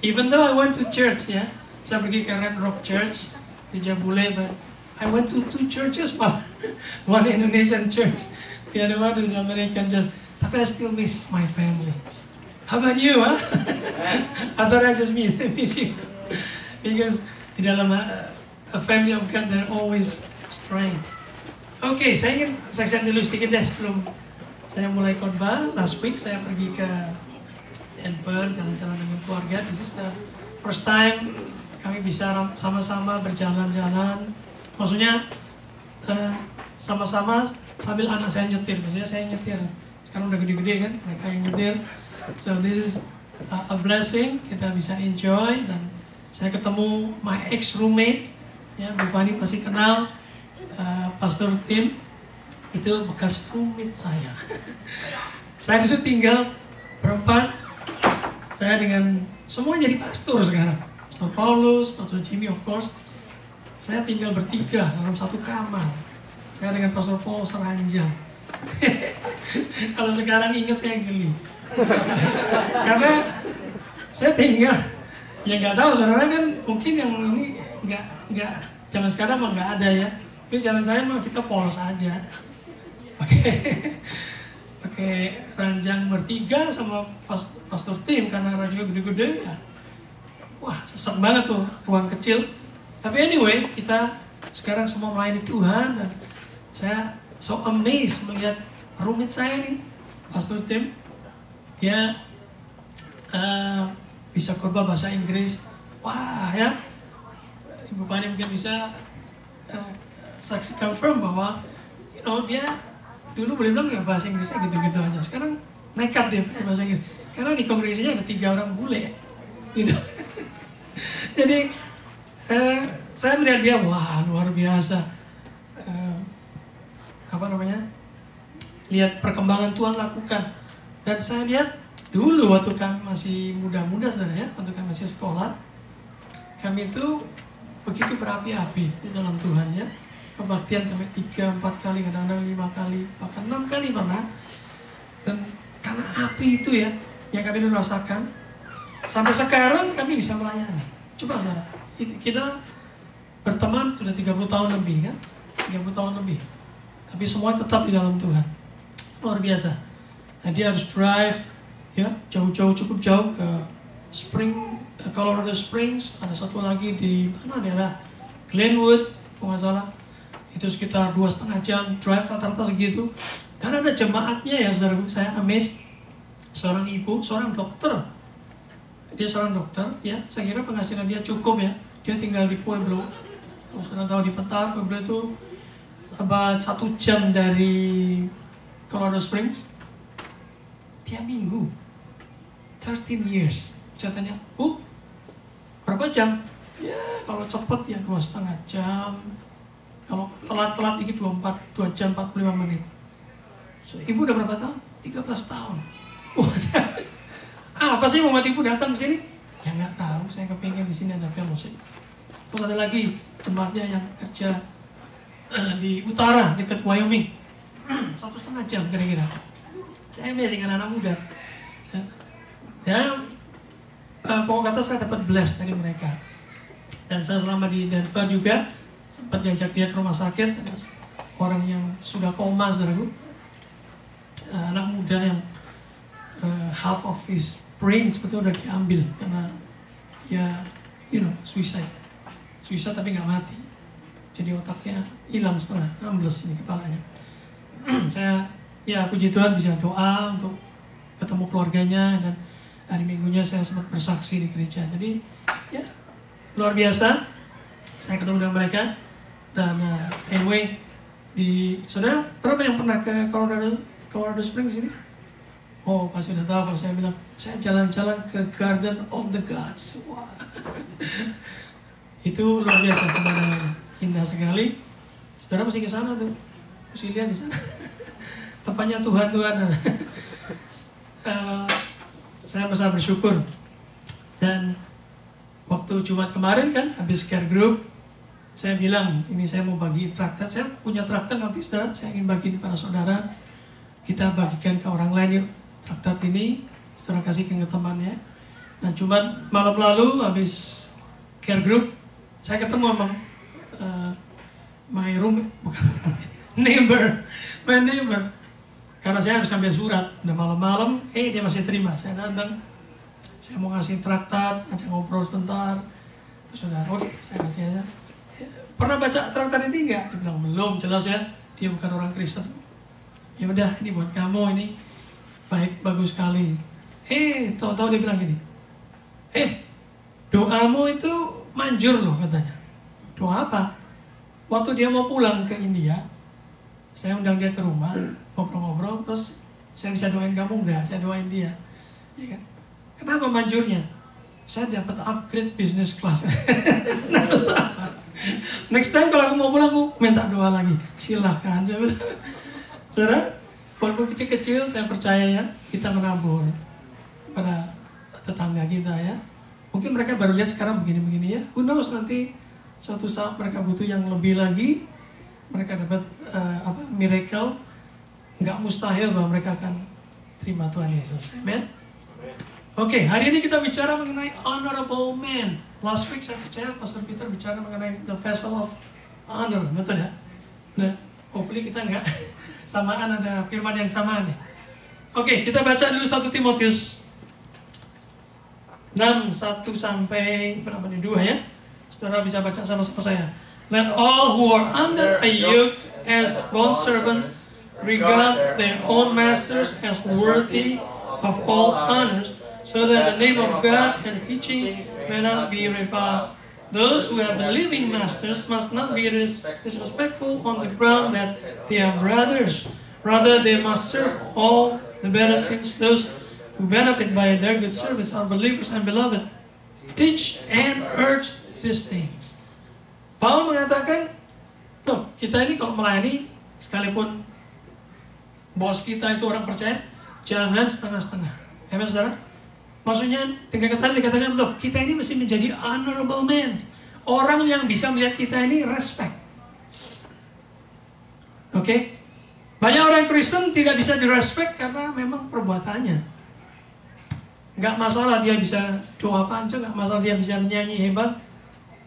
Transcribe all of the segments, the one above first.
Even though I went to church, ya, saya pergi ke Red Rock Church di Jabule, but I went to 2 churches, Pak. One Indonesian church, the other one is American church. Tapi I still miss my family. How about you, huh? I thought I just miss you. Because di dalam a family of God, there always strength. Oke, saya ingin saksikan dulu sedikit deh sebelum saya mulai khotbah. Last week saya pergi ke Denver, jalan-jalan dengan keluarga. This is the first time kami bisa sama-sama berjalan-jalan. Maksudnya sama-sama sambil anak saya nyetir. Biasanya saya nyetir, sekarang udah gede-gede kan, mereka yang nyetir. So this is a blessing, kita bisa enjoy. Dan saya ketemu my ex-roommate, ya, Bu Fani pasti kenal, Pastor Tim, itu bekas roommate saya. Saya dulu tinggal berempat, saya dengan semua jadi pastor sekarang. Pastor Paulus, Pastor Jimmy of course. Saya tinggal bertiga dalam satu kamar. Saya dengan Pastor Paul seranjang. Kalau sekarang ingat saya geli. Karena saya tinggal, ya nggak tahu saudara kan, mungkin yang ini nggak zaman sekarang mah nggak ada ya. Tapi zaman saya mah kita polos aja. Pakai ranjang bertiga sama Pastor Tim karena ranjangnya gede-gede ya. Wah, sesek banget tuh ruang kecil. Tapi anyway, kita sekarang semua melayani Tuhan dan saya so amazed melihat roommate saya nih, Pastor Tim. Dia bisa khotbah bahasa Inggris. Wah ya, Ibu Pani mungkin bisa saksi confirm bahwa dia dulu boleh bilang ya bahasa Inggrisnya gitu-gitu aja. Sekarang nekat dia pakai bahasa Inggris. Karena di kongregasinya ada 3 orang bule gitu. Jadi saya melihat dia, wah luar biasa. Lihat perkembangan Tuhan lakukan. Dan saya lihat dulu waktu kami masih muda-muda saudara ya, waktu kami masih sekolah, kami itu begitu berapi-api di dalam Tuhan ya. Kebaktian sampai 3-4 kali, kadang-kadang 5 kali, bahkan 6 kali pernah. Dan karena api itu ya, yang kami dulu rasakan, sampai sekarang kami bisa melayani. Coba saudara, kita berteman sudah 30 tahun lebih kan, 30 tahun lebih. Tapi semua tetap di dalam Tuhan. Luar biasa. Nah, dia harus drive ya jauh-jauh, cukup jauh ke Colorado Springs. Ada satu lagi di mana daerah Glenwood, kalau nggak salah. Itu sekitar 2,5 jam drive rata-rata segitu. Dan ada jemaatnya ya saudara, saya amazed. Seorang ibu, seorang dokter. Dia seorang dokter ya. Saya kira penghasilan dia cukup ya. Dia tinggal di Pueblo. Kalau sudah tahu di peta, Pueblo itu about 1 jam dari Colorado Springs. Tiap minggu 13 years. Saya tanya, Bu, berapa jam? Ya kalau cepat ya 2,5 jam. Kalau telat-telat dikit 2 jam 45 menit. So, ibu udah berapa tahun? 13 tahun. Wah, apa sih membuat ibu datang ke sini? Ya nggak tahu, saya kepingin di sini ada fellowship. Terus ada lagi jemaatnya yang kerja di utara dekat Wyoming. 1,5 jam kira-kira. Saya amazing anak-anak muda. Pokok kata saya dapat bless dari mereka. Dan saya selama di Denver juga sempat diajak dia ke rumah sakit. Ada orang yang sudah koma, saudaraku. Anak muda yang half of his brain sebetulnya udah diambil karena dia, suicide tapi nggak mati. Jadi otaknya hilang setengah, ambles ini kepalanya. Saya puji Tuhan bisa doa untuk ketemu keluarganya, dan hari Minggunya saya sempat bersaksi di gereja. Jadi ya luar biasa saya ketemu dengan mereka. Dan anyway, saudara berapa yang pernah ke Colorado Springs ini? Oh pasti udah tahu kalau saya bilang saya jalan-jalan ke Garden of the Gods. Wah. Itu luar biasa pemandangannya, indah sekali. Saudara mesti ke sana tuh, mesti lihat di sana. Tempatnya Tuhan. Saya besar bersyukur. Dan waktu Jumat kemarin kan habis care group, saya bilang ini saya mau bagi traktat. Saya punya traktat nanti saudara, saya ingin bagi para saudara. Kita bagikan ke orang lain yuk traktat ini, saudara kasih ke temannya. Nah, Jumat malam lalu habis care group, saya ketemu sama my room, bukan neighbor, my neighbor. Karena saya harus ambil surat, udah malam-malam, dia masih terima. Saya datang, saya mau ngasih traktat, ngajak ngobrol sebentar. Terus saudara, oke, saya kasih aja. Pernah baca traktat ini enggak? Dia bilang, belum, jelas ya, dia bukan orang Kristen. Ya udah, ini buat kamu, ini baik, bagus sekali. Tahu-tahu dia bilang gini, doamu itu manjur loh katanya. Doa apa? Waktu dia mau pulang ke India, saya undang dia ke rumah, ngobrol-ngobrol, terus saya bisa doain kamu enggak? Saya doain dia. Ya kan? Kenapa manjurnya? Saya dapat upgrade business class. Nah, next time kalau aku mau pulang, aku minta doa lagi. Silahkan. Saudara, walaupun kecil-kecil, saya percaya ya, kita menabur pada tetangga kita ya. Mungkin mereka baru lihat sekarang begini-begini ya. Who knows, nanti suatu saat mereka butuh yang lebih lagi, mereka dapat miracle. Nggak mustahil bahwa mereka akan terima Tuhan Yesus. Amen. Oke, hari ini kita bicara mengenai honorable man. Last week saya percaya Pastor Peter bicara mengenai the vessel of honor, betul ya? Nah, hopefully kita nggak samaan, ada firman yang sama nih. Oke, kita baca dulu 1 Timotius 6, 1 sampai berapa nih? 2 ya. Saudara bisa baca sama-sama saya. Let all who are under a yoke as bond servants regard their own masters as worthy of all honors, so that the name of God and teaching may not be reviled. Those who have believing masters must not be disrespectful on the ground that they are brothers. Rather, they must serve all the better, since those who benefit by their good service are believers and beloved. Teach and urge these things. Paul mengatakan, kita ini kalau melayani, sekalipun bos kita itu orang percaya, jangan setengah-setengah. Amen, saudara? Maksudnya dengan kata dikatakan, kita ini mesti menjadi honorable man. Orang yang bisa melihat kita ini respect. Oke? Banyak orang Kristen tidak bisa direspect karena memang perbuatannya. Nggak masalah dia bisa doa panjang, nggak masalah dia bisa menyanyi hebat.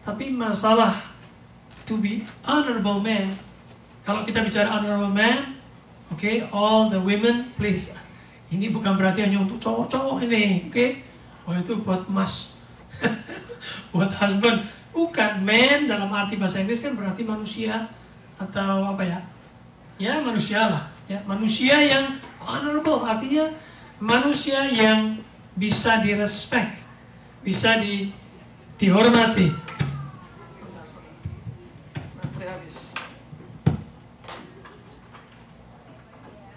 Tapi masalah to be honorable man. Kalau kita bicara honorable man, all the women please. Ini bukan berarti hanya untuk cowok-cowok ini, itu buat mas, buat husband. Bukan, man dalam arti bahasa Inggris kan berarti manusia atau apa ya? Ya manusia lah, ya manusia yang honorable, artinya manusia yang bisa direspek, bisa dihormati.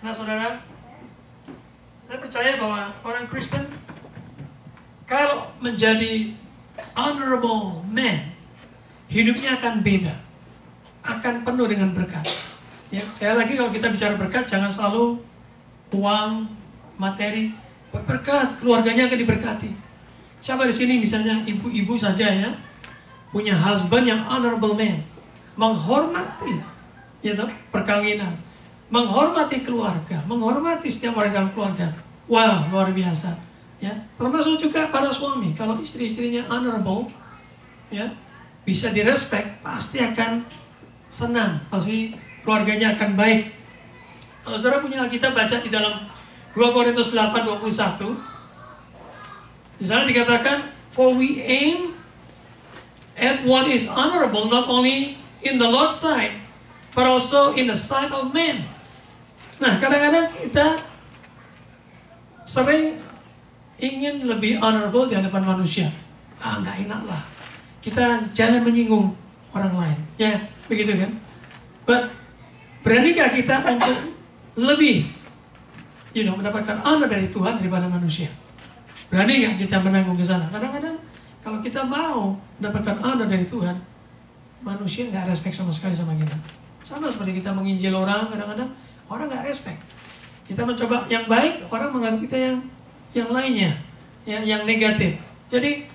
Nah, saudara, saya percaya bahwa orang Kristen kalau menjadi honorable man, hidupnya akan beda, akan penuh dengan berkat. Ya, sekali lagi kalau kita bicara berkat, jangan selalu uang, materi. Berkat, keluarganya akan diberkati. Siapa di sini misalnya ibu-ibu saja ya, punya husband yang honorable man, menghormati, perkawinan, menghormati keluarga, menghormati setiap orang dalam keluarga. Wow, luar biasa. Ya, termasuk juga para suami. Kalau istri-istrinya honorable, ya, bisa direspek, pasti akan senang, pasti keluarganya akan baik. Kalau saudara punya Alkitab, baca di dalam 2 Korintus 8:21. Di sana dikatakan, for we aim at what is honorable not only in the Lord's sight, but also in the sight of men. Nah, kadang-kadang kita sering ingin lebih honorable di hadapan manusia. Nggak enak lah. Kita jangan menyinggung orang lain. Ya, begitu kan? But beranikah kita untuk lebih mendapatkan honor dari Tuhan daripada manusia? Berani nggak kita menanggung ke sana? Kadang-kadang kalau kita mau mendapatkan honor dari Tuhan, manusia nggak respect sama sekali sama kita. Sama seperti kita menginjil orang, kadang-kadang orang nggak respect. Kita mencoba yang baik, orang menganggap kita yang lainnya, ya, yang negatif. Jadi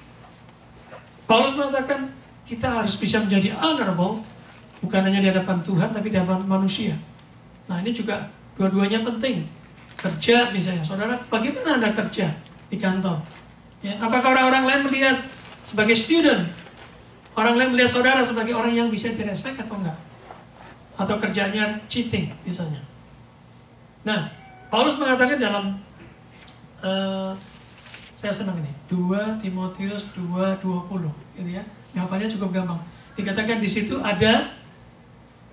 Paulus mengatakan kita harus bisa menjadi honorable, bukan hanya di hadapan Tuhan, tapi di hadapan manusia. Nah, ini juga dua-duanya penting. Kerja misalnya, saudara, bagaimana Anda kerja di kantor? Ya, apakah orang-orang lain melihat sebagai student, orang lain melihat saudara sebagai orang yang bisa direspek atau enggak? Atau kerjanya cheating misalnya. Nah, Paulus mengatakan dalam saya senang ini 2 Timotius 2:20 gitu ya. Hafalnya cukup gampang. Dikatakan di situ ada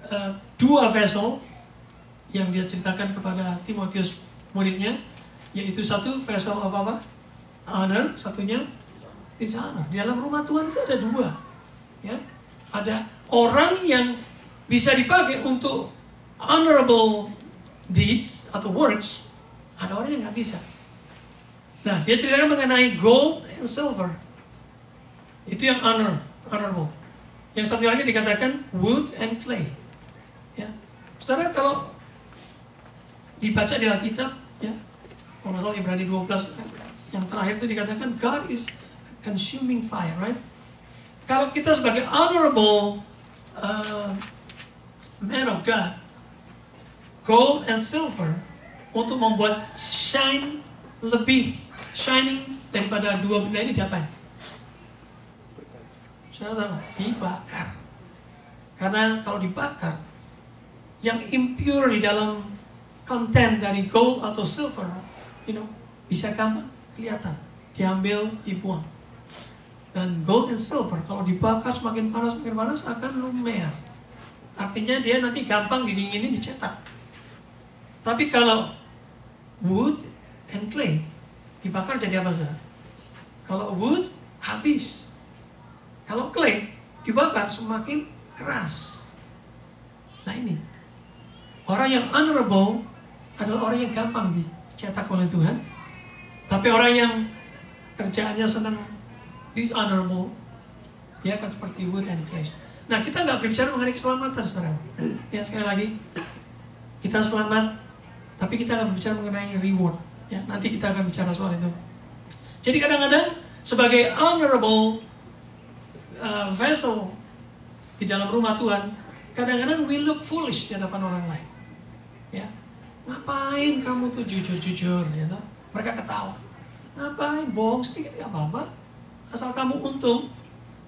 2 vessel yang dia ceritakan kepada Timotius muridnya, yaitu satu vessel apa? Honor, satunya dishonor. Di dalam rumah Tuhan itu ada 2. Ya. Ada orang yang bisa dipakai untuk honorable deeds atau works, ada orang yang nggak bisa. Nah, dia ceritakan mengenai gold and silver. Itu yang honorable. Yang satu lagi dikatakan wood and clay. Ya. Saudara, kalau dibaca di Alkitab, ya, kalau nggak salah Ibrani 12, yang terakhir itu dikatakan God is consuming fire, right? Kalau kita sebagai honorable man of God, gold and silver untuk membuat shining daripada 2 benda ini diapain? Saya tahu, dibakar. Karena kalau dibakar, yang impure di dalam konten dari gold atau silver, bisa gampang kelihatan, diambil, dibuang. Dan gold and silver kalau dibakar semakin panas akan lumer. Artinya dia nanti gampang didinginin, dicetak. Tapi kalau wood and clay dibakar jadi apa saudara? Kalau wood habis. Kalau clay dibakar semakin keras. Nah ini, orang yang honorable adalah orang yang gampang dicetak oleh Tuhan. Tapi orang yang kerjaannya senang dishonorable, dia akan seperti wood and clay. Nah, kita nggak berbicara mengenai keselamatan, saudara. Ya, sekali lagi, kita selamat, tapi kita akan berbicara mengenai reward. Ya, nanti kita akan bicara soal itu. Jadi kadang-kadang sebagai honorable vessel di dalam rumah Tuhan, kadang-kadang we look foolish di hadapan orang lain. Ya, ngapain kamu tuh jujur-jujur, gitu? Mereka ketawa. Ngapain bohong sedikit nggak apa-apa, asal kamu untung,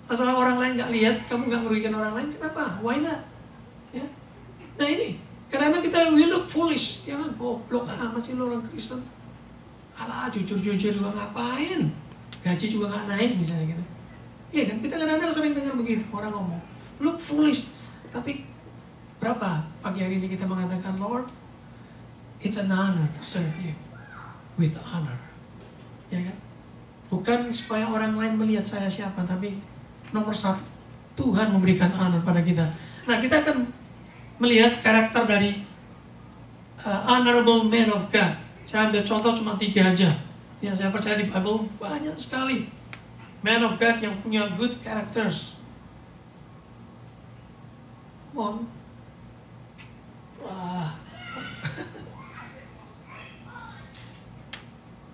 asal orang lain nggak lihat, kamu nggak merugikan orang lain, kenapa? Why not? Ya. Nah ini, karena kita we look foolish, ya goblok masih lo orang Kristen. Alah jujur-jujur juga ngapain? Gaji juga nggak naik misalnya gitu. Iya kan, kita kadang-kadang sering dengar begitu, orang ngomong, look foolish. Tapi berapa pagi hari ini kita mengatakan, Lord, it's an honor to serve you with honor. Ya kan? Bukan supaya orang lain melihat saya siapa, tapi nomor 1, Tuhan memberikan honor pada kita. Nah, kita akan melihat karakter dari honorable man of God. Saya ambil contoh cuma 3 aja. Yang saya percaya di Bible banyak sekali man of God yang punya good characters. Wah.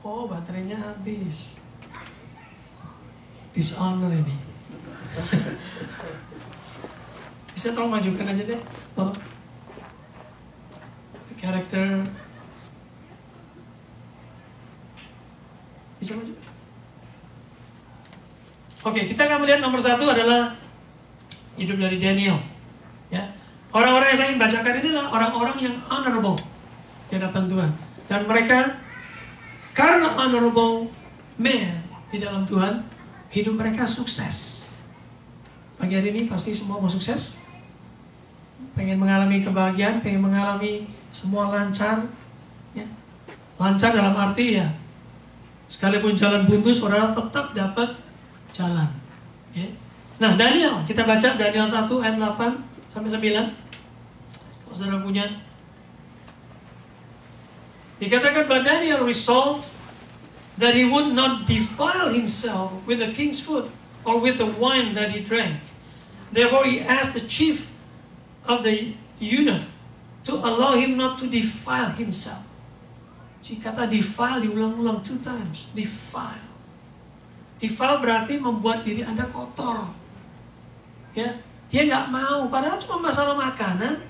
Oh, baterainya habis. Dishonor ini. Bisa tolong majukan aja deh, tolong. Karakter. Bisa maju. Oke, kita akan melihat nomor 1 adalah hidup dari Daniel. Ya, orang-orang yang saya ingin bacakan ini adalah orang-orang yang honorable di hadapan Tuhan, dan mereka karena honorable man di dalam Tuhan, hidup mereka sukses. Pagi hari ini pasti semua mau sukses, pengen mengalami kebahagiaan, pengen mengalami semua lancar. Ya. Lancar dalam arti ya, sekalipun jalan buntu, saudara tetap dapat jalan. Okay. Nah, Daniel, kita baca Daniel 1 ayat 8 sampai 9. Kalau saudara punya. Dikatakan, but Daniel resolved that he would not defile himself with the king's food or with the wine that he drank. Therefore he asked the chief of the eunuch to allow him not to defile himself. Si kata defile diulang-ulang 2 times. Defile. Defile berarti membuat diri Anda kotor. Ya, dia nggak mau. Padahal cuma masalah makanan.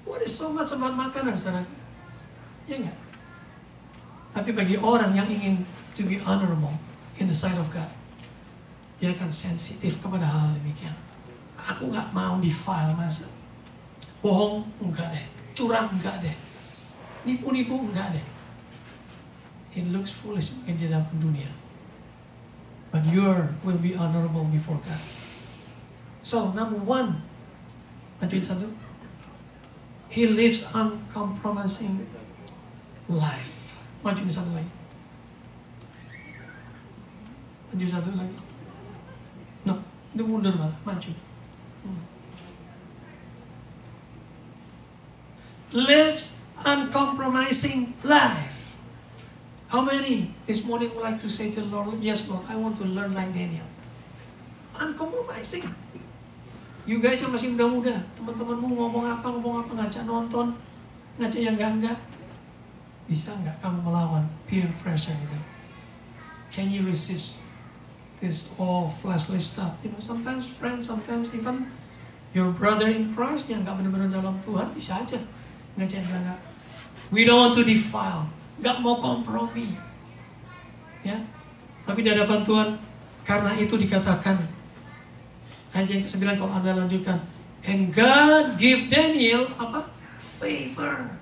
What is so much about makanan, saudara? Ya nggak? Tapi bagi orang yang ingin to be honorable, in the sight of God. Dia akan sensitif kepada hal demikian. Aku nggak mau defile, masa bohong enggak deh, curang enggak deh, nipu-nipu enggak deh. It looks foolish mungkin di dalam dunia, but your will be honorable before God. So number one, majuin satu, he lives uncompromising life. Majuin satu lagi, maju satu lagi. No, itu mundur malah, maju. Lives uncompromising life. How many this morning would like to say to the Lord, yes Lord, I want to learn like Daniel. Uncompromising. You guys yang masih muda-muda, teman-temanmu ngomong apa, ngajak nonton, ngajak yang enggak. Bisa enggak kamu melawan peer pressure itu? Can you resist this all fleshly stuff? You know, sometimes friends, sometimes even your brother in Christ yang enggak benar-benar dalam Tuhan bisa aja ngajak yang enggak. We don't want to defile, enggak mau kompromi. Ya. Tapi di hadapan Tuhan, karena itu dikatakan ayat yang ke-9 kalau Anda lanjutkan, and God give Daniel apa? Favor.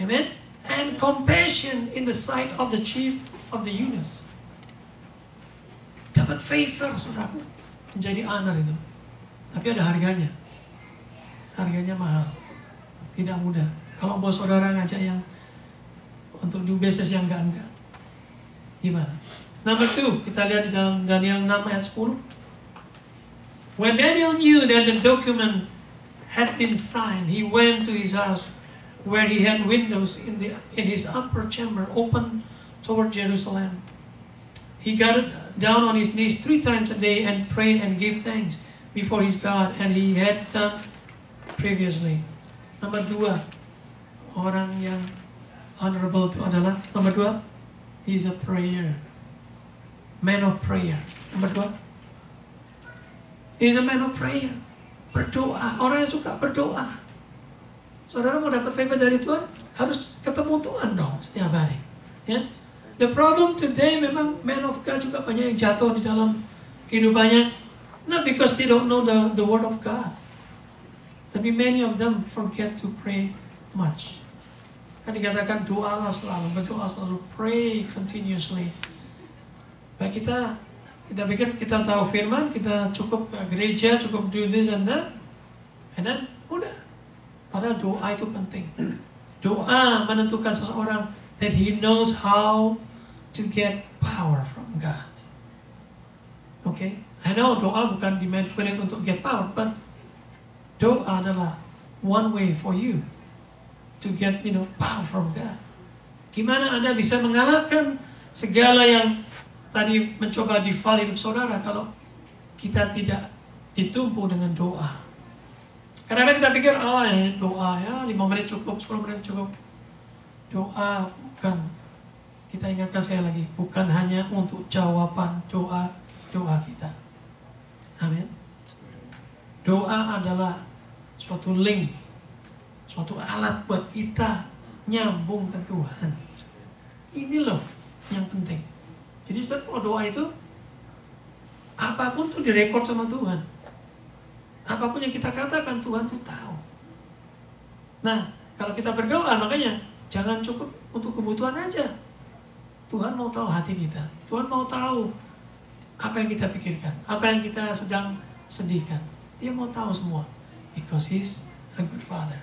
Amen. And compassion in the sight of the chief of the eunuchs. Dapat favor, saudaraku, menjadi honor itu. Tapi ada harganya. Harganya mahal. Tidak mudah. Kalau bos saudara ngajak yang untuk do business yang enggak. Gimana? Number 2, kita lihat di dalam Daniel 6 ayat 10. When Daniel knew that the document had been signed, he went to his house where he had windows in his upper chamber open toward Jerusalem. He got down on his knees 3 times a day and prayed and gave thanks before his God, and he had done previously. Nomor 2, orang yang honorable itu adalah, nomor 2, he's a prayer. Man of prayer. Nomor 2, he's a man of prayer. Berdoa. Orang yang suka berdoa. Saudara mau dapat favor dari Tuhan, harus ketemu Tuhan dong setiap hari. Ya. The problem today memang man of God juga banyak yang jatuh di dalam kehidupannya. Not because they don't know the word of God. Tapi many of them forget to pray much. Kan dikatakan doalah selalu, berdoa selalu, pray continuously. Baik kita pikir kita tahu firman, kita cukup ke gereja, cukup do this and that, and then udah. Padahal doa itu penting. Doa menentukan seseorang that he knows how to get power from God. Okay? I know doa bukan dimanipulate untuk get power, but doa adalah one way for you to get, power from God. Gimana Anda bisa mengalahkan segala yang tadi mencoba defile hidup saudara kalau kita tidak ditumpu dengan doa? Kadang-kadang kita pikir, doa ya 5 menit cukup, 10 menit cukup. Doa bukan, kita ingatkan sekali lagi, bukan hanya untuk jawaban doa kita. Amin. Doa adalah suatu link, suatu alat buat kita nyambung ke Tuhan. Ini loh yang penting. Jadi saudara, kalau doa itu, apapun tuh direkod sama Tuhan. Apapun yang kita katakan, Tuhan tuh tahu. Nah, kalau kita berdoa, makanya jangan cukup untuk kebutuhan aja. Tuhan mau tahu hati kita. Tuhan mau tahu apa yang kita pikirkan, apa yang kita sedang sedihkan. Dia mau tahu semua. Because He's a good Father.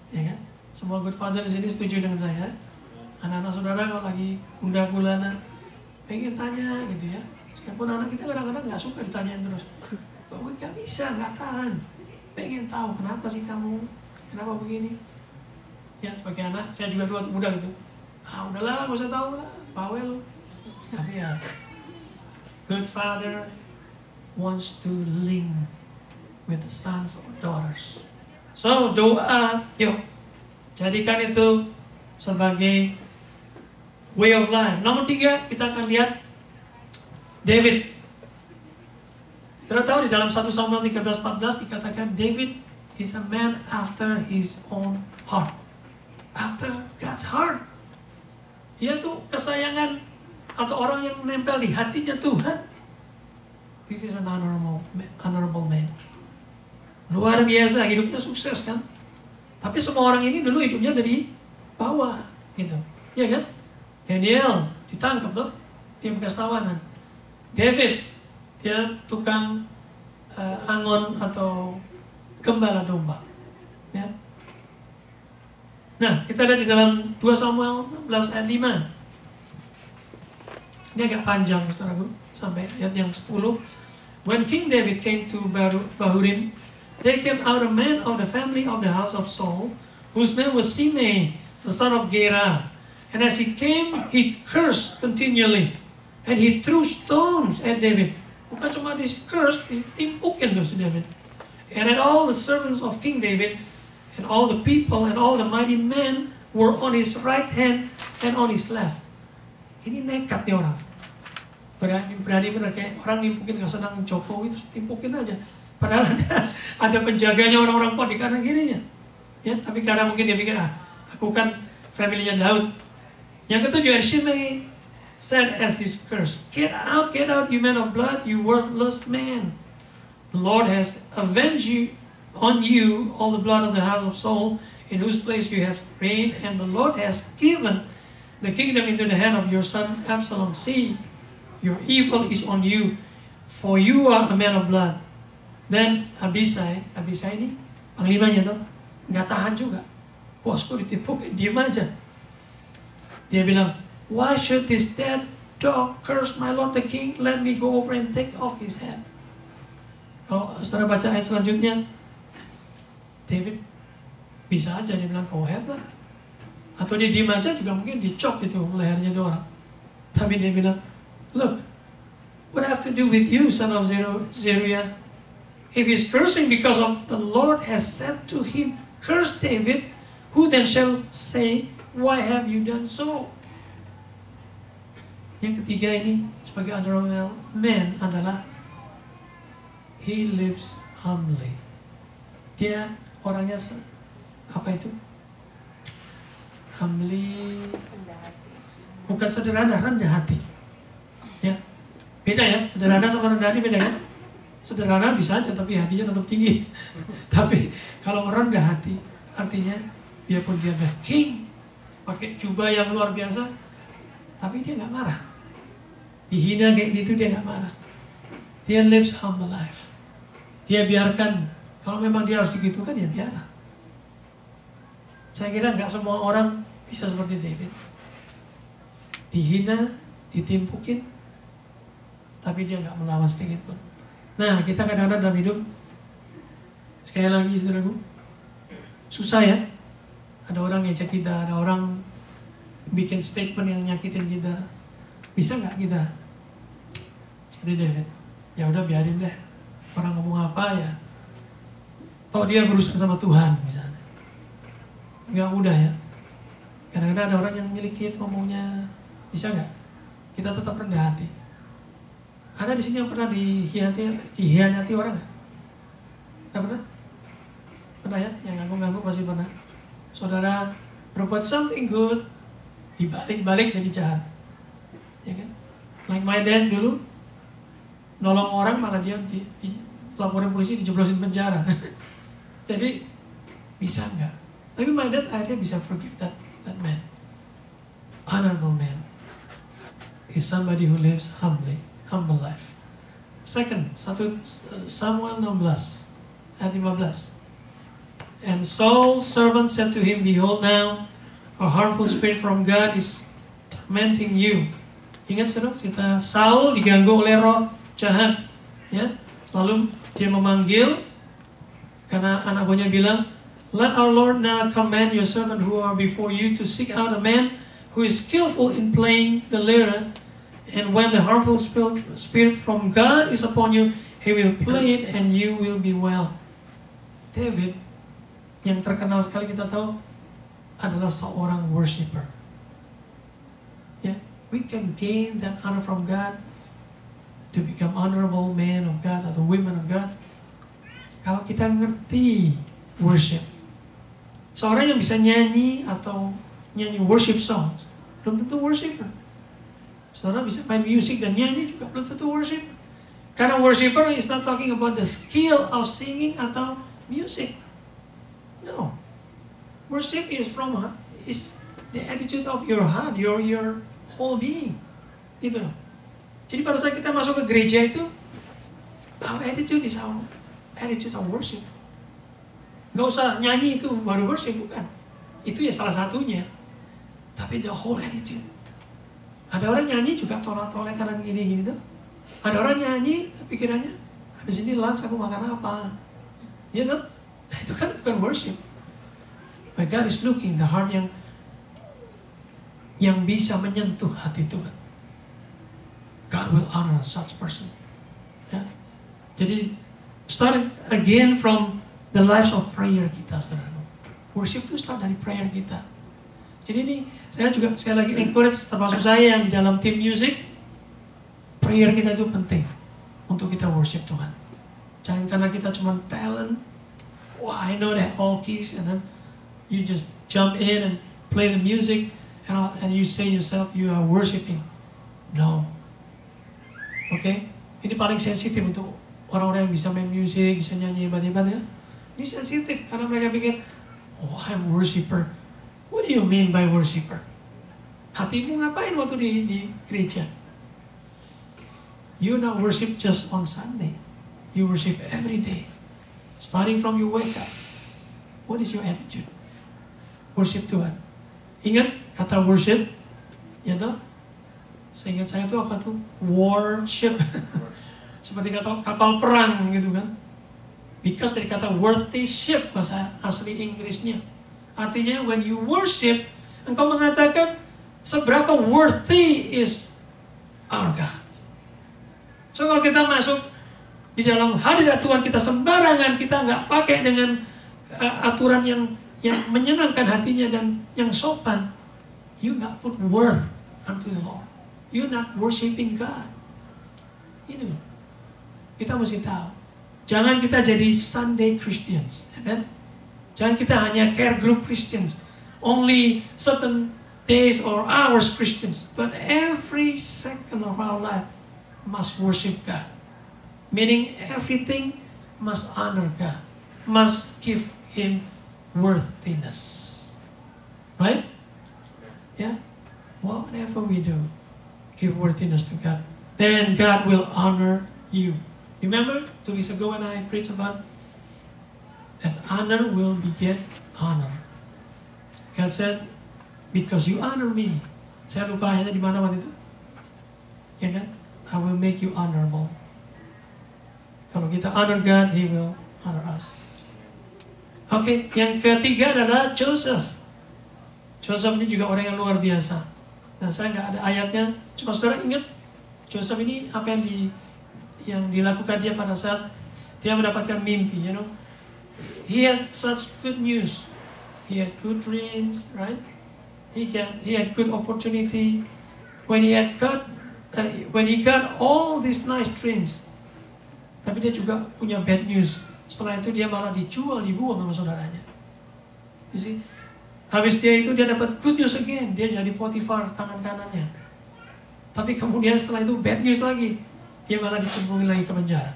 Ya kan? Semua good Father di sini setuju dengan saya. Anak-anak saudara kalau lagi gundah gulana, pengen tanya gitu ya. Meskipun anak kita kadang-kadang nggak suka ditanyain terus. Bahwa nggak bisa, nggak tahan. Pengen tahu kenapa sih kamu, kenapa begini. Ya sebagai anak, saya juga dulu waktu muda gitu. Udahlah, gak usah tahu lah, bawel. Tapi ya, good Father wants to link with the sons or daughters. So doa, yuk jadikan itu sebagai way of life. Nomor 3, kita akan lihat David. Kita tahu di dalam 1 Samuel 13:14 dikatakan David is a man after his own heart. After God's heart. Dia tuh kesayangan atau orang yang nempel di hatinya Tuhan. This is an honorable man. Luar biasa, hidupnya sukses kan. Tapi semua orang ini dulu hidupnya dari bawah gitu. Iya kan? Daniel ditangkap tuh, dia bekas tawanan. David, dia tukang angon atau gembala domba. Ya. Nah, kita lihat di dalam 2 Samuel 16 ayat 5. Ini agak panjang, saudaraku, sampai ayat yang 10. When King David came to Bahurim, there came out a man of the family of the house of Saul, whose name was Simei, the son of Gera. And as he came, he cursed continually, and he threw stones at David. Bukan cuma di curse, ditimpukin tuh si David. And at all the servants of King David, and all the people, and all the mighty men were on his right hand and on his left. Ini nekat nih orang. Berani bener, kayak orang nimpukin gak senang Jokowi, terus timpukin aja. Padahal ada penjaganya orang-orang kuat di kanan kirinya. Ya, tapi karena mungkin dia pikir, aku kan familinya Daud. Yang ketujuh, Shimei said as his curse, get out, you man of blood, you worthless man. The Lord has avenged on you all the blood of the house of Saul, in whose place you have reigned, and the Lord has given the kingdom into the hand of your son Absalom. See, your evil is on you, for you are a man of blood. Then Abisai ini panglimanya tuh nggak tahan juga. Bosku ditipu, diem aja. Dia bilang, why should this dead dog curse my lord the king? Let me go over and take off his head. Kalau saudara baca ayat selanjutnya, David bisa aja dia bilang, go ahead lah. Atau dia diem aja juga mungkin dicop itu lehernya itu orang. Tapi dia bilang, look, what I have to do with you, son of Zeruiah? If he's cursing because of the Lord has said to him, curse David, who then shall say, why have you done so? Yang ketiga ini sebagai honorable man adalah he lives humbly. Dia orangnya apa itu? Humbly, bukan sederhana, rendah hati. Ya, beda ya, sederhana sama rendah hati beda ya. Sederhana bisa aja, tapi hatinya tetap tinggi. Tapi kalau rendah hati, artinya biarpun dia the king, pakai jubah yang luar biasa, tapi dia nggak marah. Dihina kayak gitu dia nggak marah. Dia lives humble life. Dia biarkan, kalau memang dia harus digitukan ya biarlah. Saya kira nggak semua orang bisa seperti David. Dihina, ditimpukin, tapi dia nggak melawan sedikit pun. Nah, kita kadang-kadang dalam hidup, sekali lagi saudaraku, susah ya. Ada orang ngecek kita, ada orang bikin statement yang nyakitin kita. Bisa nggak kita seperti David? Ya udah biarin deh, orang ngomong apa ya. Toh dia berusaha sama Tuhan misalnya. Nggak mudah ya. Kadang-kadang ada orang yang nyelikit ngomongnya. Bisa nggak? Kita tetap rendah hati. Ada di sini yang pernah dihianati orang nggak? Nggak pernah? Pernah ya? Yang ganggu-ganggu pasti pernah. Saudara berbuat something good, dibalik-balik jadi jahat. Ya kan? Like my dad dulu, nolong orang malah dia dilaporin polisi, dijeblosin penjara. Jadi bisa nggak? Tapi my dad akhirnya bisa forgive that man. Honorable man is somebody who lives humble life. Second, 1 Samuel 16 ayat 15. And Saul's servant said to him, behold now, a harmful spirit from God is tormenting you. Ingat saudara cerita Saul diganggu oleh roh jahat, ya. Lalu dia memanggil karena anak buahnya bilang, let our Lord now command your servant who are before you to seek out a man who is skillful in playing the lyre, and when the harmful spirit from God is upon you, he will play it and you will be well. David, yang terkenal sekali kita tahu, adalah seorang worshiper. Yeah, we can gain that honor from God to become honorable man of God atau women of God kalau kita ngerti worship. Seorang yang bisa nyanyi atau nyanyi worship songs belum tentu worshiper. Saudara bisa main musik dan nyanyi juga belum tentu worship. Karena worshiper is not talking about the skill of singing atau music. No. Worship is is the attitude of your heart, your whole being. Gitu loh. Jadi pada saat kita masuk ke gereja itu, our attitude is our attitude of worship. Gak usah nyanyi itu baru worship, bukan. Itu ya salah satunya. Tapi the whole attitude. Ada orang nyanyi juga tolak-tolak kanan gini-gini tuh. Ada orang nyanyi, pikirannya, habis ini lunch aku makan apa? Ya tuh, nah, itu kan bukan worship. But God is looking the heart yang bisa menyentuh hati Tuhan. God will honor such person. Ya. Jadi start again from the lives of prayer kita, saudara. Worship itu start dari prayer kita. Jadi ini saya lagi encourage termasuk saya yang di dalam tim music, prayer kita itu penting untuk kita worship Tuhan. Jangan karena kita cuma talent, wah I know that all keys, and then you just jump in and play the music, and you say yourself you are worshiping. No. Oke? Ini paling sensitif untuk orang-orang yang bisa main musik, bisa nyanyi hebat-hebat ya. Ini sensitif karena mereka pikir, oh I'm worshiper. What do you mean by worshiper? Hatimu ngapain waktu di gereja? You not worship just on Sunday. You worship every day. Starting from you wake up. What is your attitude? Worship Tuhan. Ingat kata worship? Ya toh? Seingat saya tuh apa tuh? Warship. Seperti kata kapal perang gitu kan. Because dari kata worthy ship, bahasa asli Inggrisnya. Artinya when you worship, engkau mengatakan seberapa worthy is our God. So kalau kita masuk di dalam hadirat Tuhan, kita sembarangan, kita nggak pakai dengan aturan yang menyenangkan hatinya dan yang sopan, you nggak put worth unto the Lord. You not worshiping God. Ini loh. Kita mesti tahu. Jangan kita jadi Sunday Christians. Amen? Jangan kita hanya care group Christians. Only certain days or hours Christians. But every second of our life must worship God. Meaning everything must honor God. Must give Him worthiness. Right? Yeah? Whatever we do, give worthiness to God. Then God will honor you. Remember 2 weeks ago when I preached about that honor will beget honor. God said, because you honor me. Saya lupa ayatnya di mana waktu itu. Ya kan? I will make you honorable. Kalau kita honor God, He will honor us. Oke, yang ketiga adalah Joseph. Joseph ini juga orang yang luar biasa. Nah, saya nggak ada ayatnya. Cuma saudara ingat, Joseph ini apa yang dilakukan dia pada saat dia mendapatkan mimpi, you know. He had such good news. He had good dreams, right? He had good opportunity. When he got all these nice dreams, tapi dia juga punya bad news. Setelah itu dia malah dibuang sama saudaranya. You see? Habis dia dapat good news again. Dia jadi Potifar tangan kanannya. Tapi kemudian setelah itu bad news lagi. Dia malah dicemplungin lagi ke penjara.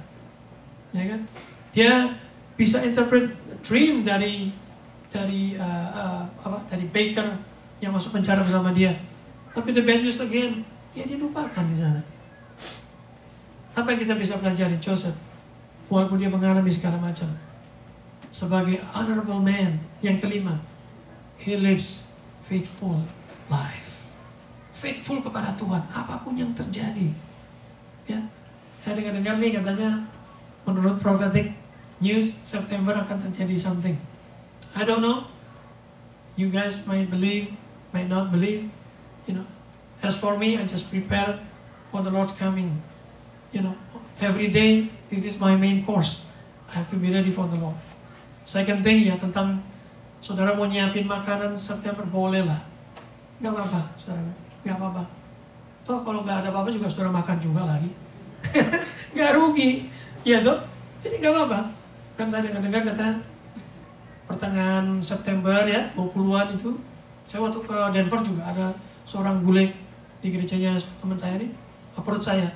Ya kan? Dia bisa interpret dream dari baker yang masuk penjara bersama dia. Tapi the bad news again, dia dilupakan di sana. Apa yang kita bisa pelajari Joseph? Walaupun dia mengalami segala macam. Sebagai honorable man, yang kelima, he lives faithful life. Faithful kepada Tuhan, apapun yang terjadi. Ya, saya dengar nih katanya, menurut prophetic news, September akan terjadi something. I don't know. You guys might believe, might not believe. You know, as for me, I just prepare for the Lord's coming. You know, every day, this is my main course. I have to be ready for the Lord. Second thing, ya tentang saudara mau nyiapin makanan September, boleh lah. Gak apa-apa, saudara. Gak apa-apa. Toh kalau gak ada apa-apa juga saudara makan juga lagi. Gak rugi. Ya toh? Jadi gak apa-apa. Kan saya dengar kata pertengahan September ya, 20-an itu. Saya waktu ke Denver juga ada seorang bule di gerejanya teman saya nih, approach saya,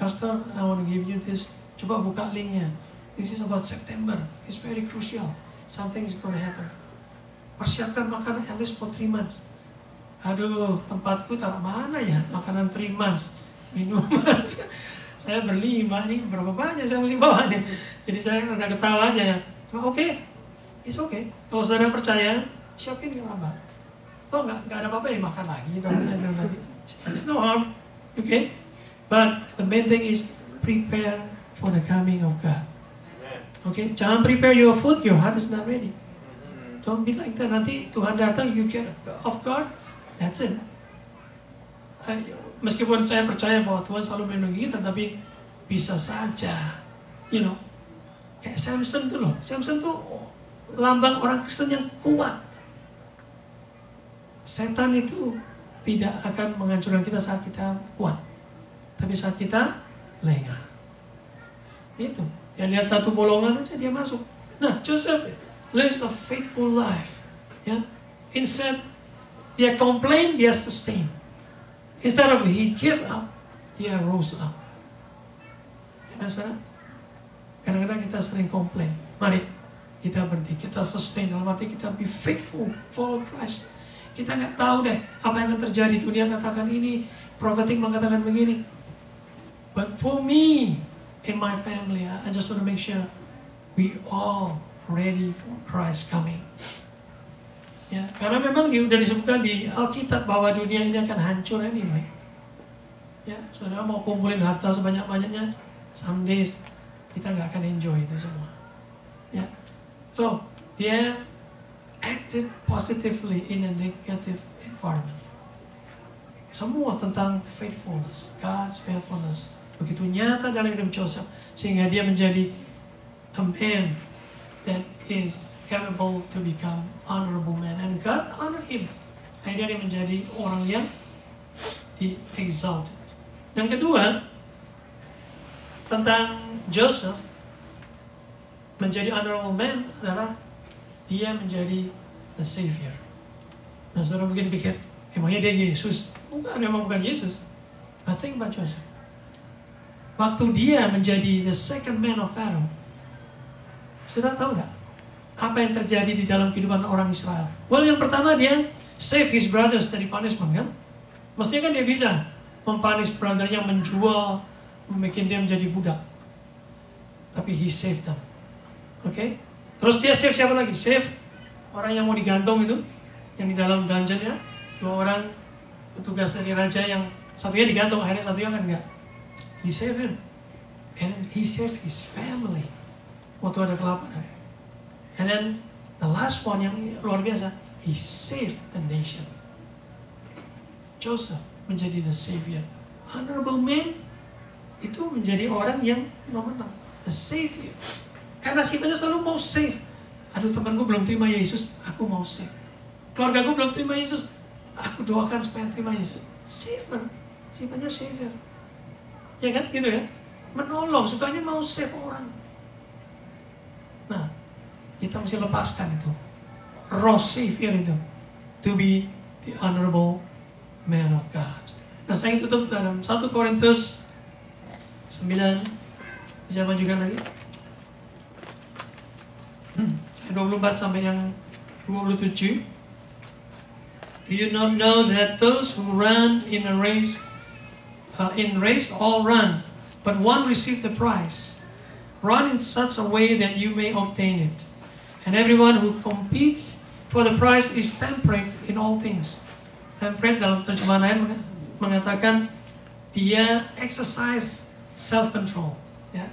Pastor, I want to give you this. Coba buka linknya. This is about September. It's very crucial. Something is going to happen. Persiapkan makanan at least for 3 months. Aduh, tempatku taruh mana ya makanan 3 months, minuman. Saya berlima nih, berapa banyak saya mesti bawa nih. Jadi saya udah ketawa aja ya. Oke, it's okay. Kalau saudara percaya, siapin ke abang. Kalau nggak ada apa-apa ya makan lagi. It's no harm, okay? But the main thing is prepare for the coming of God. Okay, jangan prepare your food, your heart is not ready. Don't be like that. Nanti Tuhan datang, you get off guard, that's it. Meskipun saya percaya bahwa Tuhan selalu melindungi kita, tapi bisa saja, you know, kayak Samson tuh loh. Samson tuh lambang orang Kristen yang kuat. Setan itu tidak akan menghancurkan kita saat kita kuat, tapi saat kita lengah. Itu, ya lihat satu bolongan aja dia masuk. Nah, Joseph lives a faithful life. Ya, instead dia complain, dia sustain. Instead of he give up, dia rose up. Ya, saudara? Kadang-kadang kita sering komplain. Mari kita berhenti, kita sustain. Dalam arti kita be faithful, follow Christ. Kita nggak tahu deh apa yang akan terjadi. Dunia katakan ini, prophetic mengatakan begini. But for me, in my family, I just want to make sure we all ready for Christ coming. Ya, karena memang sudah disebutkan di Alkitab bahwa dunia ini akan hancur anyway. Ya, saudara mau kumpulin harta sebanyak-banyaknya, someday kita nggak akan enjoy itu semua. Ya, so dia acted positively in a negative environment. Semua tentang faithfulness, God's faithfulness, begitu nyata dalam hidup Joseph, sehingga dia menjadi a man that is capable to become honorable man, and God honor him. Akhirnya dia menjadi orang yang di-exalted. Yang kedua, tentang Joseph menjadi honorable man adalah dia menjadi the Savior. Nah, saudara mungkin pikir, emangnya dia Yesus? Bukan, memang bukan Yesus. But think about Joseph. Waktu dia menjadi the second man of Pharaoh, saudara tahu nggak apa yang terjadi di dalam kehidupan orang Israel? Well, yang pertama dia save his brothers dari punishment, kan? Maksudnya kan dia bisa mempunish brothernya, menjual, membuat dia menjadi budak. Tapi he saved them. Oke? Terus dia save siapa lagi? Save orang yang mau digantung itu, yang di dalam dungeon ya. 2 orang petugas dari raja yang satunya digantung, akhirnya satunya kan enggak. He saved him. And he saved his family waktu ada kelaparan. And then the last one yang luar biasa, he saved the nation. Joseph menjadi the savior. Honorable man itu menjadi orang yang nominal, the savior. Karena sifatnya selalu mau save. Aduh, temanku belum terima Yesus, aku mau save. Keluargaku belum terima Yesus, aku doakan supaya terima Yesus. Savior, sifatnya savior. Ya kan, gitu ya. Menolong, sukanya mau save orang. Nah, kita mesti lepaskan itu, roh savior itu, to be the honorable man of God. Nah, saya ingin tutup dalam 1 Korintus 9, bisa majukan lagi, 24 sampai yang 27. Do you not know that those who run in a race, all run, but one receive the prize? Run in such a way that you may obtain it. And everyone who competes for the prize is temperate in all things. Temperate dalam terjemahan lain mengatakan dia exercise self-control. Ya.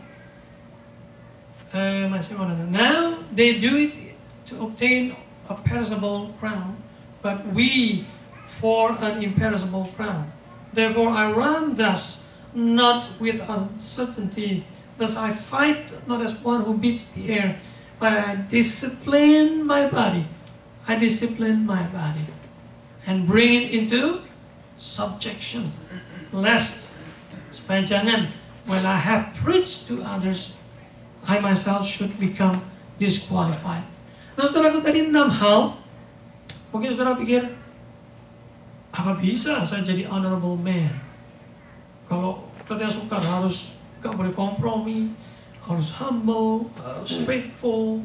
Now they do it to obtain a perishable crown, but we for an imperishable crown. Therefore I run thus, not with uncertainty. Thus I fight not as one who beats the air, but I discipline my body. I discipline my body and bring it into subjection, lest, supaya jangan, when I have preached to others, I myself should become disqualified. Nah, saudaraku, tadi 6 hal. Mungkin saudara pikir, Apa bisa saya jadi honorable man? Kalau katanya suka harus gak boleh kompromi, harus humble, harus faithful,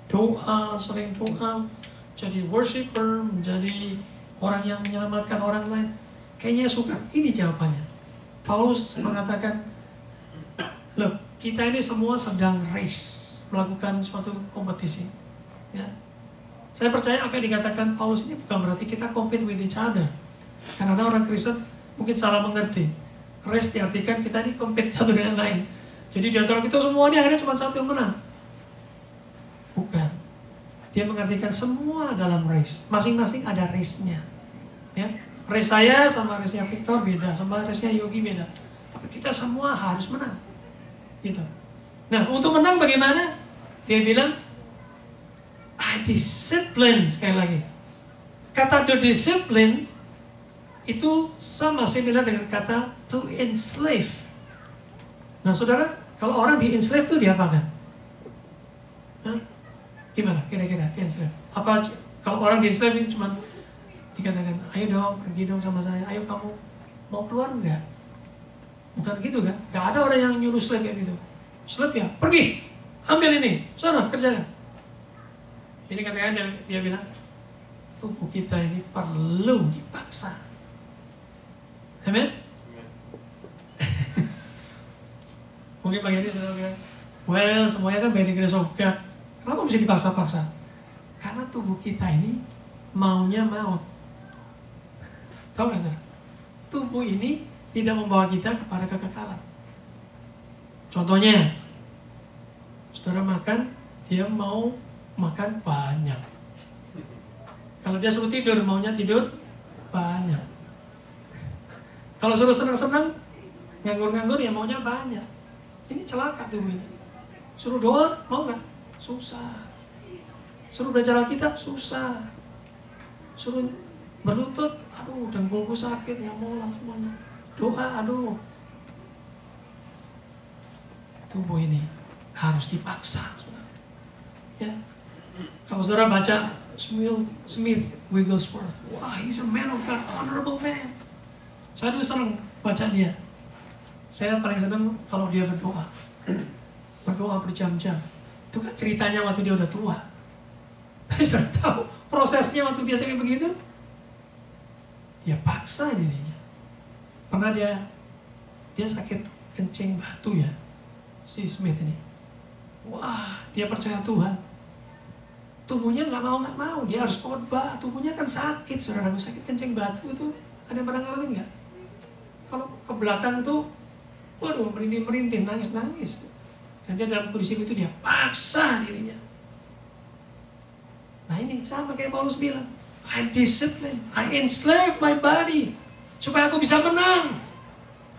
doa, sering doa, jadi worshiper, menjadi orang yang menyelamatkan orang lain. Kayaknya suka. Ini jawabannya. Paulus mengatakan, look, kita ini semua sedang race, melakukan suatu kompetisi. Ya. Saya percaya apa yang dikatakan Paulus ini bukan berarti kita compete with each other. Karena ada orang Kristen mungkin salah mengerti. Race diartikan kita ini compete satu dengan lain. Jadi di antara kita semua ini akhirnya cuma satu yang menang. Bukan. Dia mengartikan semua dalam race. Masing-masing ada race-nya. Ya. Race saya sama race-nya Victor beda, sama race-nya Yogi beda. Tapi kita semua harus menang. Gitu. Nah, untuk menang bagaimana? Dia bilang, I discipline, sekali lagi. Kata the discipline itu sama similar dengan kata to enslave. Nah, saudara, kalau orang di enslave itu diapakan? Hah? Gimana kira-kira di enslave? Apa kalau orang di enslave cuma dikatakan, ayo dong, pergi dong sama saya, ayo kamu mau keluar enggak? Bukan gitu kan? Gak ada orang yang nyuruh slave kayak gitu. Slave ya, pergi, ambil ini, sana kerjakan. Ini katakan dia bilang, tubuh kita ini perlu dipaksa. Amin? Mungkin bagian ini saudara bilang, well semuanya kan by the grace of God. Kenapa mesti dipaksa-paksa? Karena tubuh kita ini maunya maut. Tahu nggak saudara? Tubuh ini tidak membawa kita kepada kekekalan. Contohnya, saudara makan, dia mau makan banyak. Kalau dia suruh tidur, maunya tidur banyak. Kalau suruh senang-senang, nganggur-nganggur, ya maunya banyak. Ini celaka tubuh ini. Suruh doa, mau nggak? Susah. Suruh belajar Alkitab, susah. Suruh berlutut, aduh, dengkulku sakit, nggak mau lah semuanya. Doa, aduh. Tubuh ini harus dipaksa, saudara. Ya. Kalau saudara baca Smith Wigglesworth, wah, he's a man of God, honorable man. Saya dulu senang baca dia. Saya paling senang kalau dia berdoa. Berdoa berjam-jam. Itu kan ceritanya waktu dia udah tua. Tapi saya tahu prosesnya waktu dia sampai begitu. Dia paksa dirinya. Pernah dia sakit kencing batu ya, si Smith ini. Wah, dia percaya Tuhan. Tubuhnya nggak mau, dia harus khotbah. Tubuhnya kan sakit, saudara. Sakit kencing batu itu ada yang pernah ngalamin nggak? Kalau ke belakang tuh, waduh, merintih, nangis. Dan dia dalam kondisi itu dia paksa dirinya. Nah ini sama kayak Paulus bilang, I discipline, I enslave my body, supaya aku bisa menang,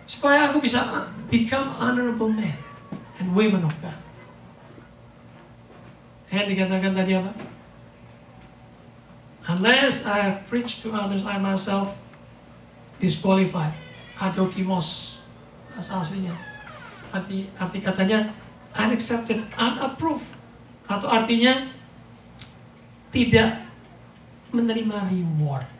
supaya aku bisa become honorable men and women of God. Yang dikatakan tadi apa? Unless I preach to others, I myself disqualified. Adokimos, bahasa aslinya. Arti katanya unaccepted, unapproved. Atau artinya tidak menerima reward.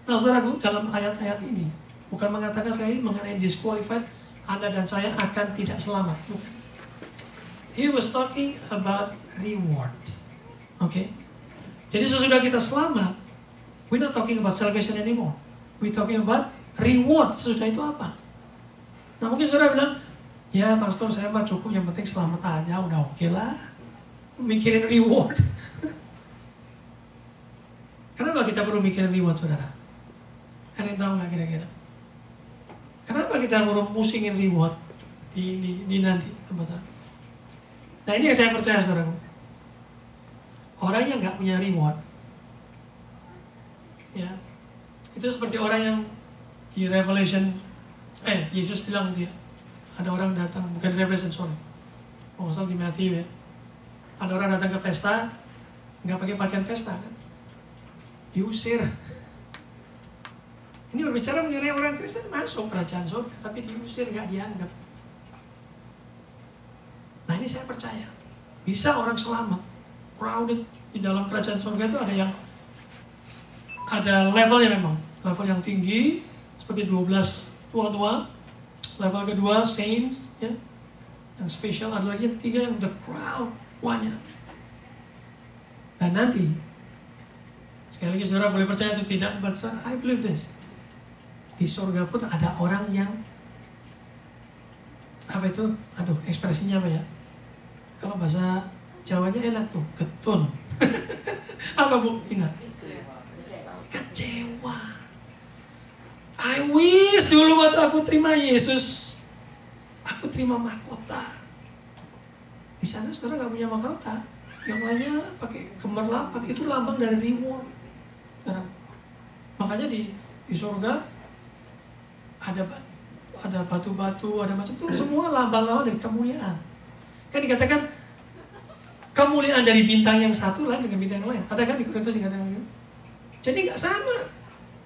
Nah saudaraku, dalam ayat-ayat ini bukan mengatakan saya mengenai disqualified, Anda dan saya akan tidak selamat. Bukan. He was talking about reward. Okay? Jadi sesudah kita selamat, we're not talking about salvation anymore. We're talking about reward. Sesudah itu apa? Nah mungkin saudara bilang, ya pastor saya mah cukup, yang penting selamat aja, udah oke lah. Mikirin reward. Kenapa kita perlu mikirin reward, saudara? Ada yang tahu nggak kira-kira? Kenapa kita perlu pusingin reward di nanti? Nah ini yang saya percaya, saudara. Orang yang nggak punya reward, ya, itu seperti orang yang di Revelation, Yesus bilang dia, ada orang datang, bukan di Revelation, sorry, masalah di Matthew ya, ada orang datang ke pesta, nggak pakai pakaian pesta kan, diusir. Ini berbicara mengenai orang Kristen masuk kerajaan surga, tapi diusir, nggak dianggap. Nah ini saya percaya, bisa orang selamat, crowded di dalam kerajaan surga itu ada levelnya memang. level yang tinggi seperti 12 tua-tua. Level kedua saints, ya. Yang spesial ada lagi yang ketiga yang the crowd, banyak. Dan nanti sekali lagi saudara boleh percaya atau tidak, but I believe this. Di surga pun ada orang yang apa itu? Aduh, ekspresinya apa ya? Kalau bahasa Jawanya enak tuh, getun. Apa Bu? Ingat? Kecewa. I wish dulu waktu aku terima Yesus, aku terima mahkota. Di sana saudara nggak punya mahkota, yang lainnya pakai gemerlapan, itu lambang dari reward. Nah, makanya di surga ada batu-batu, ada macam itu, semua lambang-lambang dari kemuliaan. Kan dikatakan kemuliaan dari bintang yang satu lain dengan bintang yang lain. Ada kan di Korintus dikatakan gitu? Jadi nggak sama.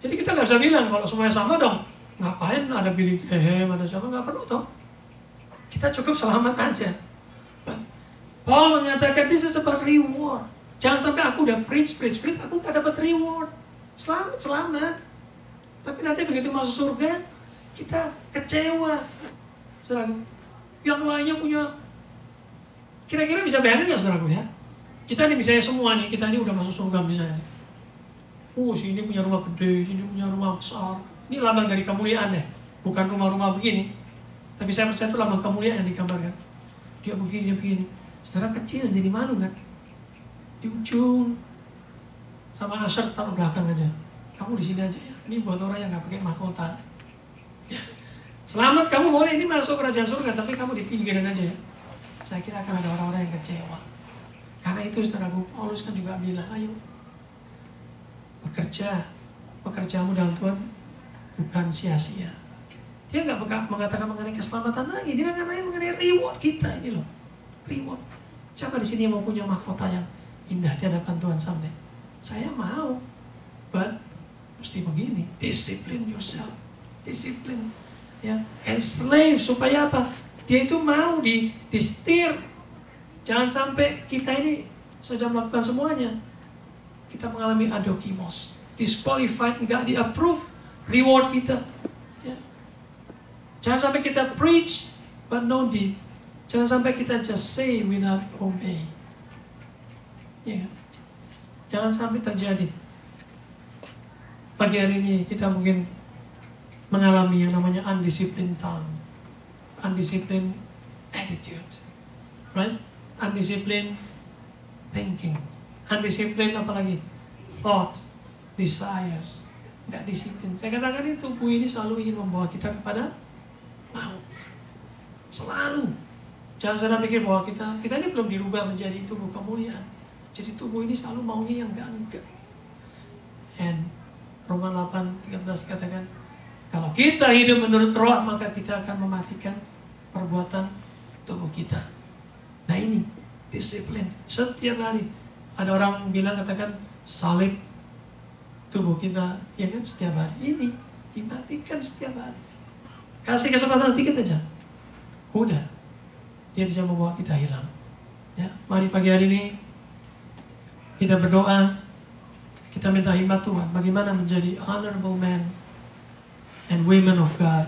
Jadi kita nggak bisa bilang kalau semuanya sama dong. Ngapain ada Billy Graham, ada siapa, nggak perlu toh. Kita cukup selamat aja. Paul mengatakan this is about reward. Jangan sampai aku udah preach, aku nggak dapat reward. Selamat. Tapi nanti begitu masuk surga, kita kecewa. Saudaraku, yang lainnya punya. Kira-kira bisa bayangin nggak saudaraku ya? Kita nih misalnya semua nih, kita ini udah masuk surga misalnya. Sini punya rumah gede, sini punya rumah besar. Ini lambang dari kemuliaan ya, bukan rumah-rumah begini. Tapi saya percaya itu lambang kemuliaan yang digambarkan. Dia begini, dia begini. Saudara kecil sendiri malu kan? Di ujung, sama Asher taruh belakang aja. Kamu di sini aja ya. Ini buat orang yang nggak pakai mahkota. Selamat kamu boleh ini masuk kerajaan surga, tapi kamu di pinggiran aja ya. Saya kira akan ada orang-orang yang kecewa. Karena itu saudaraku, Paulus kan juga bilang, ayo pekerjaanmu dalam Tuhan bukan sia-sia. Dia nggak mengatakan mengenai keselamatan lagi, dia mengenai reward kita ini loh, reward. Siapa di sini yang mau punya mahkota yang indah di hadapan Tuhan someday? Saya mau, but mesti begini, discipline yourself, discipline, ya, enslave supaya apa? Dia itu mau di-steer. Jangan sampai kita ini sudah melakukan semuanya, kita mengalami adokimos, disqualified, nggak di-approve reward kita. Ya. Jangan sampai kita preach, but no deed. Jangan sampai kita just say without obey. Ya. Jangan sampai terjadi. Pagi hari ini kita mungkin mengalami yang namanya undisciplined tongue, undisciplined attitude, right? Undisciplined thinking. Undiscipline apalagi? Thought, desires, nggak disiplin. Saya katakan ini tubuh ini selalu ingin membawa kita kepada maut. Selalu. Jangan saudara pikir bahwa kita ini belum dirubah menjadi tubuh kemuliaan. Jadi tubuh ini selalu maunya yang enggak. And Roma 8:13 katakan, kalau kita hidup menurut roh, maka kita akan mematikan perbuatan tubuh kita. Nah ini, disiplin setiap hari. Ada orang bilang katakan salib tubuh kita, ya kan, setiap hari. Ini dimatikan setiap hari. Kasih kesempatan sedikit aja, udah dia bisa membawa kita hilang. Ya, mari pagi hari ini kita berdoa, kita minta hikmat Tuhan bagaimana menjadi honorable men and women of God.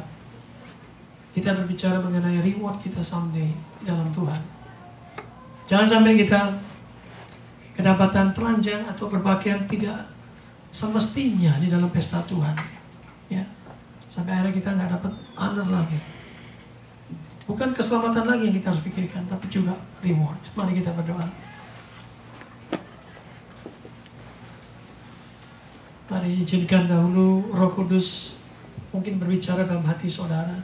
Kita berbicara mengenai reward kita someday di dalam Tuhan. Jangan sampai kita kedapatan telanjang atau berpakaian tidak semestinya di dalam pesta Tuhan, ya, sampai akhirnya kita nggak dapat honor lagi. Bukan keselamatan lagi yang kita harus pikirkan, tapi juga reward. Mari kita berdoa. Mari izinkan dahulu Roh Kudus mungkin berbicara dalam hati saudara.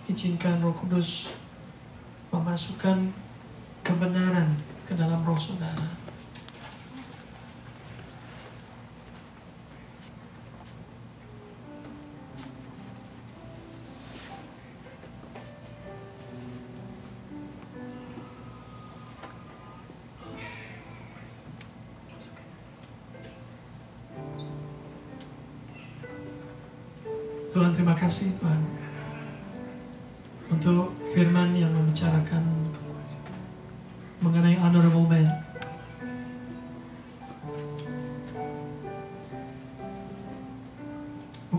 Izinkan Roh Kudus memasukkan kebenaran ke dalam roh saudara. Tuhan, terima kasih Tuhan untuk firman yang membicarakan mengenai honorable men.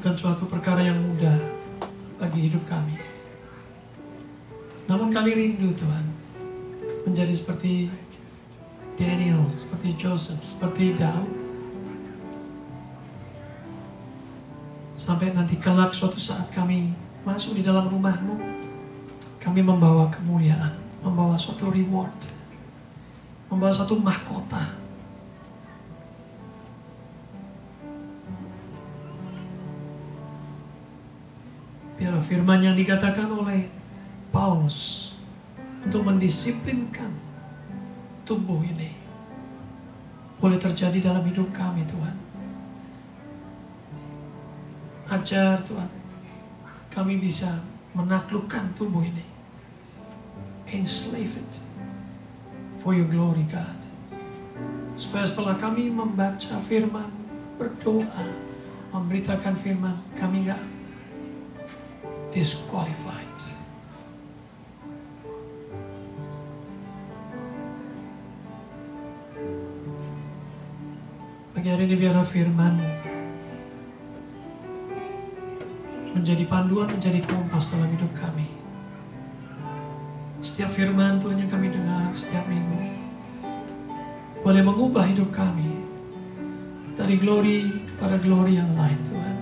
bukan suatu perkara yang mudah bagi hidup kami. Namun kami rindu Tuhan, menjadi seperti Daniel, seperti Joseph, seperti Daud. Sampai nanti kelak suatu saat kami masuk di dalam rumah-Mu, kami membawa kemuliaan, membawa suatu reward, membawa satu mahkota. Biarlah firman yang dikatakan oleh Paulus untuk mendisiplinkan tubuh ini boleh terjadi dalam hidup kami Tuhan. Ajar Tuhan, kami bisa menaklukkan tubuh ini. Enslave it for your glory God. Supaya setelah kami membaca firman, berdoa, memberitakan firman, kami gak disqualified. Pagi hari ini biarlah firman menjadi panduan, menjadi kompas dalam hidup kami. Setiap firman Tuhan yang kami dengar setiap minggu boleh mengubah hidup kami dari glory kepada glory yang lain Tuhan.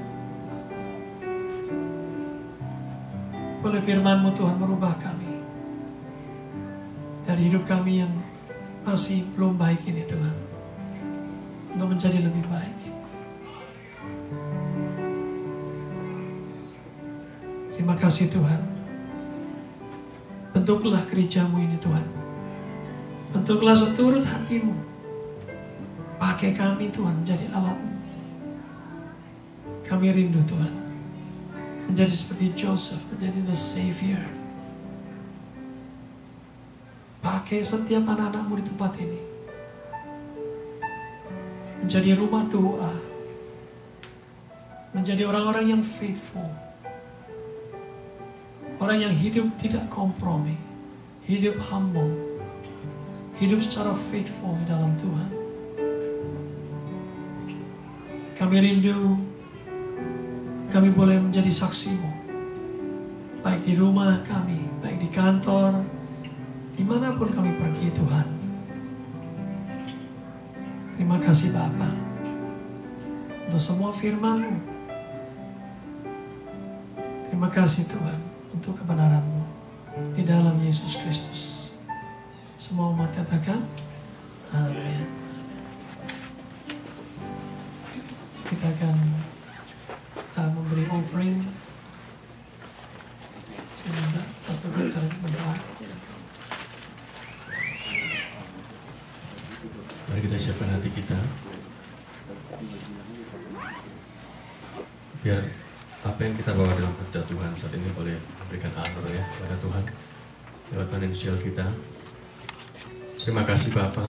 Boleh firman-Mu Tuhan merubah kami dari hidup kami yang masih belum baik ini Tuhan, untuk menjadi lebih baik. Terima kasih Tuhan. Bentuklah gereja-Mu ini Tuhan. Bentuklah seturut hati-Mu. Pakai kami Tuhan menjadi alat-Mu. Kami rindu Tuhan menjadi seperti Joseph, menjadi the Savior. Pakai setiap anak-anak-Mu di tempat ini menjadi rumah doa, menjadi orang-orang yang faithful, orang yang hidup tidak kompromi, hidup humble, hidup secara faithful di dalam Tuhan. Kami rindu kami boleh menjadi saksi-Mu, baik di rumah kami, baik di kantor, dimanapun kami pergi Tuhan. Terima kasih Bapa untuk semua firman-Mu. Terima kasih Tuhan untuk kebenaran-Mu di dalam Yesus Kristus. Semua umat katakan amin. Kita akan memberi offering. Sebentar, Pastor kita berdoa. Mari kita siapkan hati kita, biar apa yang kita bawa dalam hadirat Tuhan saat ini boleh memberikan honor ya kepada Tuhan lewat finansial kita. Terima kasih Bapak.